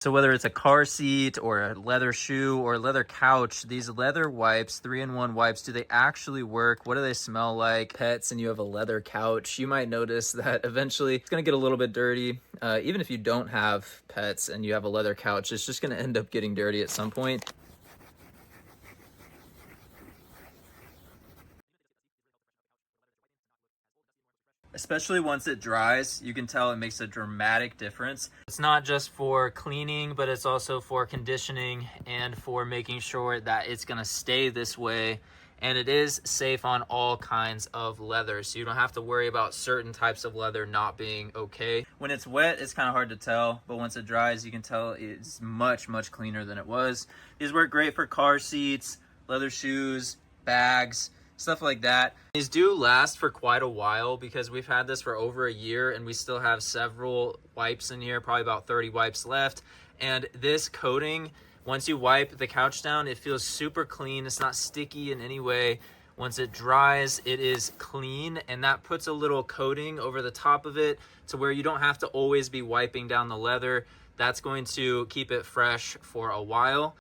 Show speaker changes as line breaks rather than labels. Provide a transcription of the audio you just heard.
So whether it's a car seat or a leather shoe or a leather couch, these leather wipes, 3-in-1 wipes, do they actually work? What do they smell like? Pets and you have a leather couch, you might notice that eventually it's gonna get a little bit dirty. Even if you don't have pets and you have a leather couch, it's just gonna end up getting dirty at some point. Especially once it dries, you can tell it makes a dramatic difference. It's not just for cleaning, but it's also for conditioning and for making sure that it's gonna stay this way. And it is safe on all kinds of leather, so you don't have to worry about certain types of leather not being okay. When it's wet, it's kind of hard to tell, but once it dries, you can tell it's much, much cleaner than it was. These work great for car seats, leather shoes, bags, stuff like that. These do last for quite a while because we've had this for over a year and we still have several wipes in here, probably about 30 wipes left. And this coating, once you wipe the couch down, it feels super clean. It's not sticky in any way. Once it dries, it is clean, and that puts a little coating over the top of it to where you don't have to always be wiping down the leather. That's going to keep it fresh for a while.